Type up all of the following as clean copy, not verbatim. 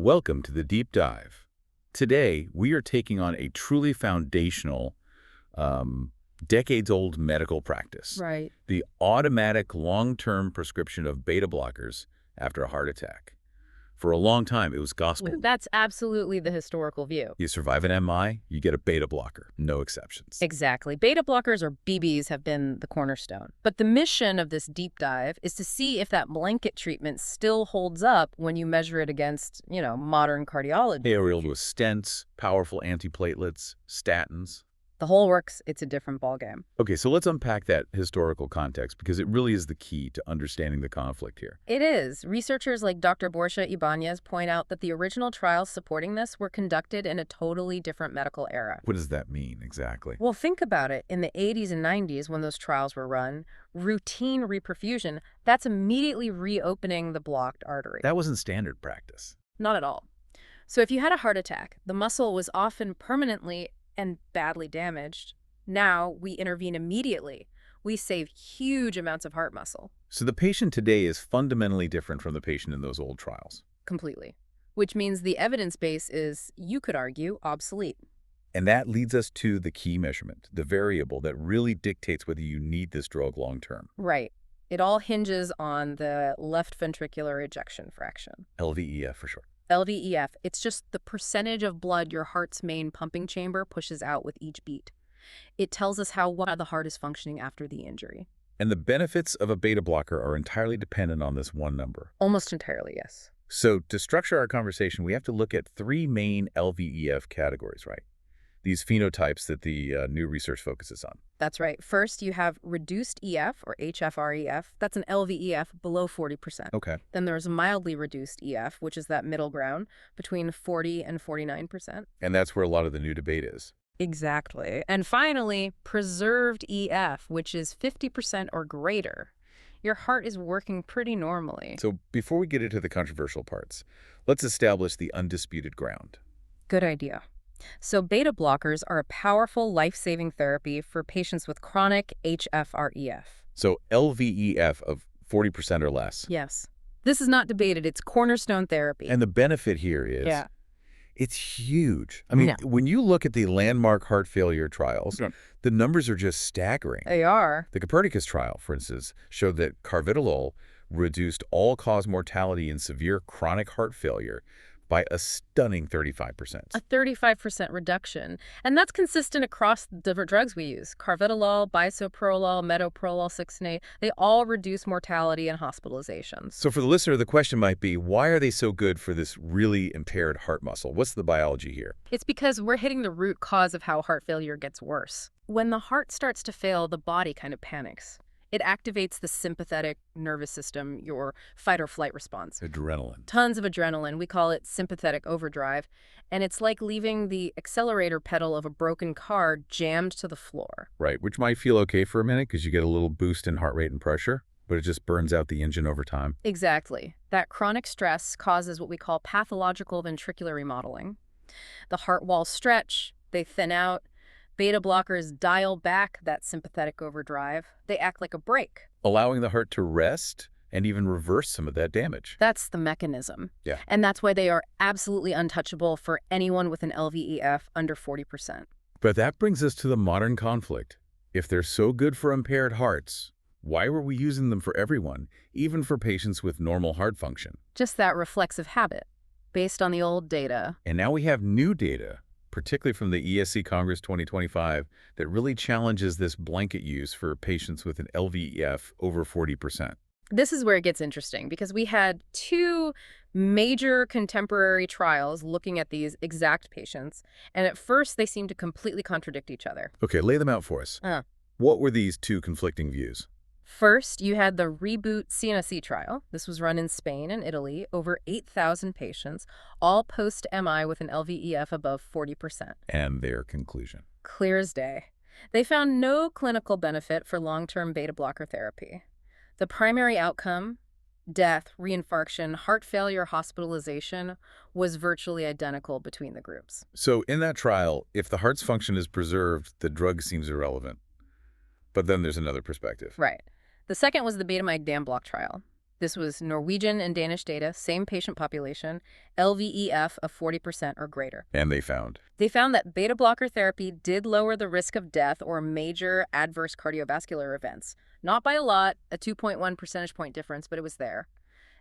Welcome to the Deep Dive. Today, we are taking on a truly foundational, decades-old medical practice. Right. The automatic long-term prescription of beta blockers after a heart attack. For a long time, it was gospel. That's absolutely the historical view. You survive an MI, you get a beta blocker. No exceptions. Exactly. Beta blockers, or BBs, have been the cornerstone. But the mission of this deep dive is to see if that blanket treatment still holds up when you measure it against, modern cardiology. Aerial with stents, powerful antiplatelets, statins. The whole works. It's a different ballgame. Okay, so let's unpack that historical context because it really is the key to understanding the conflict here. It is. Researchers like Dr. Borja Ibanez point out that the original trials supporting this were conducted in a totally different medical era. What does that mean exactly? Well, think about it. In the 80s and 90s, when those trials were run, routine reperfusion, that's immediately reopening the blocked artery. That wasn't standard practice. Not at all. So if you had a heart attack, the muscle was often permanently and badly damaged. Now we intervene immediately. We save huge amounts of heart muscle. So the patient today is fundamentally different from the patient in those old trials. Completely. Which means the evidence base is, you could argue, obsolete. And that leads us to the key measurement, the variable that really dictates whether you need this drug long term. Right. It all hinges on the left ventricular ejection fraction. LVEF for short. LVEF, it's just the percentage of blood your heart's main pumping chamber pushes out with each beat. It tells us how well the heart is functioning after the injury. And the benefits of a beta blocker are entirely dependent on this one number. Almost entirely, yes. So to structure our conversation, we have to look at three main LVEF categories, right? These phenotypes that the new research focuses on. That's right. First, you have reduced EF, or HFrEF. That's an LVEF below 40%. Okay. Then there's mildly reduced EF, which is that middle ground between 40 and 49%. And that's where a lot of the new debate is. Exactly. And finally, preserved EF, which is 50% or greater. Your heart is working pretty normally. So before we get into the controversial parts, let's establish the undisputed ground. Good idea. So beta blockers are a powerful life-saving therapy for patients with chronic HFrEF. So LVEF of 40% or less. Yes. This is not debated. It's cornerstone therapy. And the benefit here is it's huge. I mean, No. when you look at the landmark heart failure trials, the numbers are just staggering. They are. The Copernicus trial, for instance, showed that carvedilol reduced all-cause mortality in severe chronic heart failure by a stunning 35%. A 35% reduction. And that's consistent across the different drugs we use. Carvedilol, bisoprolol, metoprolol, 6-8, they all reduce mortality and hospitalizations. So for the listener, the question might be, why are they so good for this really impaired heart muscle? What's the biology here? It's because we're hitting the root cause of how heart failure gets worse. When the heart starts to fail, the body kind of panics. It activates the sympathetic nervous system, your fight or flight response. Adrenaline. Tons of adrenaline. We call it sympathetic overdrive. And it's like leaving the accelerator pedal of a broken car jammed to the floor. Right, which might feel okay for a minute because you get a little boost in heart rate and pressure, but it just burns out the engine over time. Exactly. That chronic stress causes what we call pathological ventricular remodeling. The heart walls stretch, they thin out. Beta blockers dial back that sympathetic overdrive. They act like a brake. Allowing the heart to rest and even reverse some of that damage. That's the mechanism. Yeah. And that's why they are absolutely untouchable for anyone with an LVEF under 40%. But that brings us to the modern conflict. If they're so good for impaired hearts, why were we using them for everyone, even for patients with normal heart function? Just that reflexive habit, based on the old data. And now we have new data, particularly from the ESC Congress 2025, that really challenges this blanket use for patients with an LVEF over 40%. This is where it gets interesting, because we had two major contemporary trials looking at these exact patients, and at first they seemed to completely contradict each other. Okay, lay them out for us. What were these two conflicting views? First, you had the Reboot CNSE trial. This was run in Spain and Italy, over 8,000 patients, all post-MI with an LVEF above 40%. And their conclusion? Clear as day. They found no clinical benefit for long-term beta blocker therapy. The primary outcome, death, reinfarction, heart failure, hospitalization, was virtually identical between the groups. So in that trial, if the heart's function is preserved, the drug seems irrelevant. But then there's another perspective. Right. The second was the beta-MIG dam block trial. This was Norwegian and Danish data, same patient population, LVEF of 40% or greater. And they found. They found that beta blocker therapy did lower the risk of death or major adverse cardiovascular events. Not by a lot, a 2.1 percentage point difference, but it was there.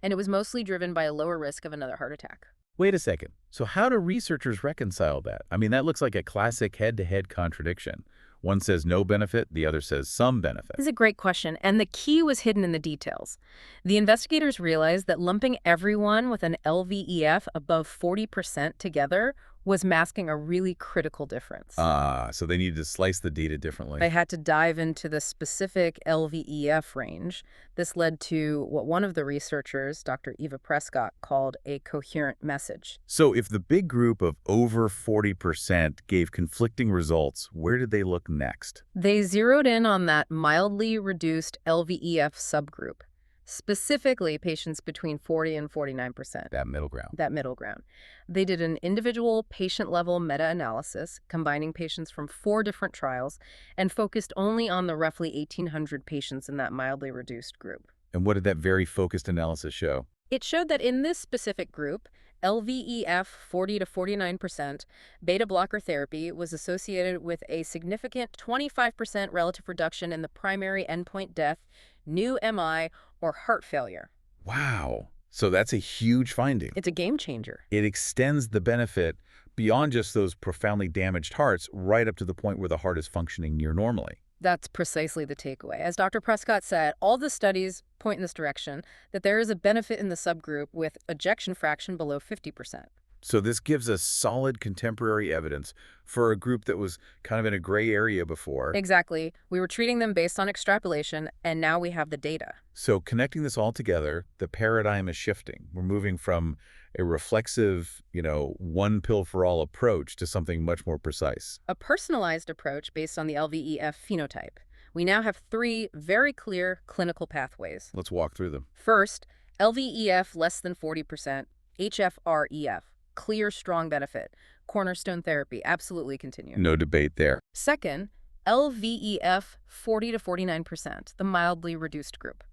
And it was mostly driven by a lower risk of another heart attack. Wait a second. So how do researchers reconcile that? I mean, that looks like a classic head-to-head contradiction. One says no benefit, the other says some benefit. This is a great question, and the key was hidden in the details. The investigators realized that lumping everyone with an LVEF above 40% together was masking a really critical difference. So they needed to slice the data differently. They had to dive into the specific LVEF range. This led to what one of the researchers, Dr. Eva Prescott, called a coherent message. So if the big group of over 40% gave conflicting results, where did they look next? They zeroed in on that mildly reduced LVEF subgroup, specifically patients between 40 and 49%. That middle ground. That middle ground. They did an individual patient-level meta-analysis, combining patients from 4 different trials, and focused only on the roughly 1,800 patients in that mildly reduced group. And what did that very focused analysis show? It showed that in this specific group, LVEF 40 to 49%, beta blocker therapy was associated with a significant 25% relative reduction in the primary endpoint death, new MI, or heart failure. Wow. So that's a huge finding. It's a game changer. It extends the benefit beyond just those profoundly damaged hearts right up to the point where the heart is functioning near normally. That's precisely the takeaway. As Dr. Prescott said, all the studies point in this direction, that there is a benefit in the subgroup with ejection fraction below 50%. So this gives us solid contemporary evidence for a group that was kind of in a gray area before. Exactly. We were treating them based on extrapolation, and now we have the data. So connecting this all together, the paradigm is shifting. We're moving from a reflexive, one pill for all approach to something much more precise. A personalized approach based on the LVEF phenotype. We now have 3 very clear clinical pathways. Let's walk through them. First, LVEF less than 40%, HFrEF. Clear, strong benefit. Cornerstone therapy. Absolutely continue. No debate there. Second, LVEF 40 to 49%, the mildly reduced group.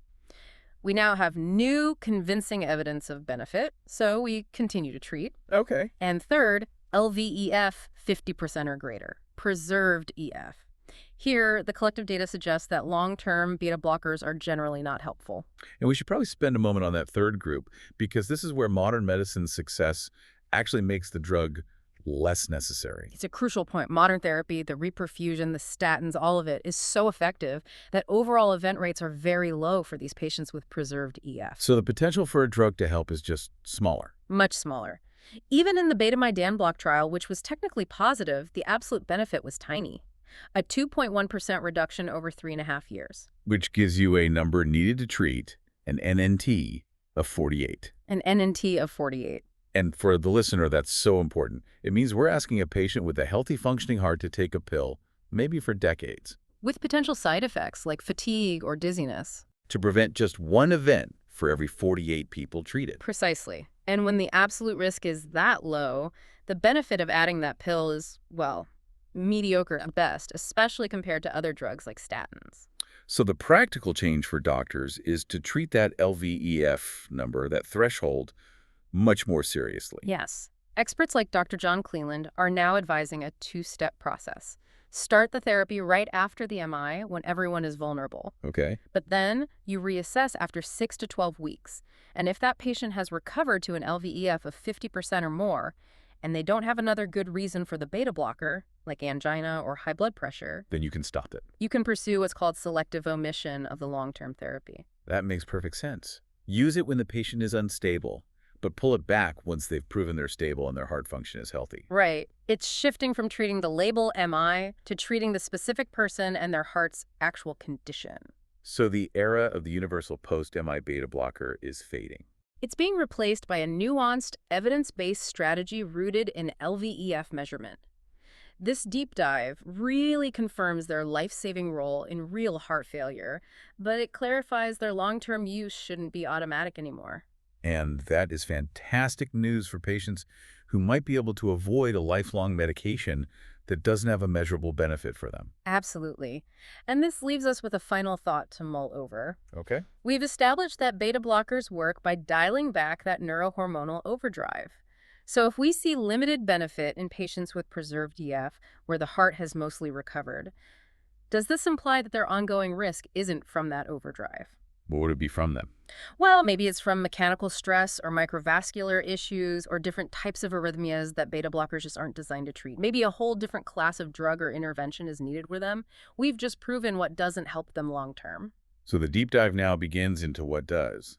We now have new convincing evidence of benefit, so we continue to treat. Okay. And third, LVEF 50% or greater, preserved EF. Here, the collective data suggests that long-term beta blockers are generally not helpful. And we should probably spend a moment on that third group, because this is where modern medicine's success actually makes the drug less necessary. It's a crucial point. Modern therapy, the reperfusion, the statins, all of it is so effective that overall event rates are very low for these patients with preserved EF. So the potential for a drug to help is just smaller. Much smaller. Even in the beta-MIDAN block trial, which was technically positive, the absolute benefit was tiny. A 2.1% reduction over 3.5 years. Which gives you a number needed to treat, an NNT of 48. An NNT of 48. And for the listener, that's so important. It means we're asking a patient with a healthy functioning heart to take a pill, maybe for decades, with potential side effects like fatigue or dizziness, to prevent just one event for every 48 people treated. Precisely. And when the absolute risk is that low, the benefit of adding that pill is, well, mediocre at best, especially compared to other drugs like statins. So the practical change for doctors is to treat that LVEF number, that threshold, much more seriously. Yes. Experts like Dr. John Cleland are now advising a 2-step process. Start the therapy right after the MI when everyone is vulnerable. Okay. But then you reassess after 6 to 12 weeks. And if that patient has recovered to an LVEF of 50% or more, and they don't have another good reason for the beta blocker, like angina or high blood pressure, then you can stop it. You can pursue what's called selective omission of the long-term therapy. That makes perfect sense. Use it when the patient is unstable, but pull it back once they've proven they're stable and their heart function is healthy. Right. It's shifting from treating the label MI to treating the specific person and their heart's actual condition. So the era of the universal post-MI beta blocker is fading. It's being replaced by a nuanced, evidence-based strategy rooted in LVEF measurement. This deep dive really confirms their life-saving role in real heart failure, but it clarifies their long-term use shouldn't be automatic anymore. And that is fantastic news for patients who might be able to avoid a lifelong medication that doesn't have a measurable benefit for them. Absolutely. And this leaves us with a final thought to mull over. Okay. We've established that beta blockers work by dialing back that neurohormonal overdrive. So if we see limited benefit in patients with preserved EF, where the heart has mostly recovered, does this imply that their ongoing risk isn't from that overdrive? What would it be from them? Well, maybe it's from mechanical stress or microvascular issues or different types of arrhythmias that beta blockers just aren't designed to treat. Maybe a whole different class of drug or intervention is needed with them. We've just proven what doesn't help them long term. So the deep dive now begins into what does.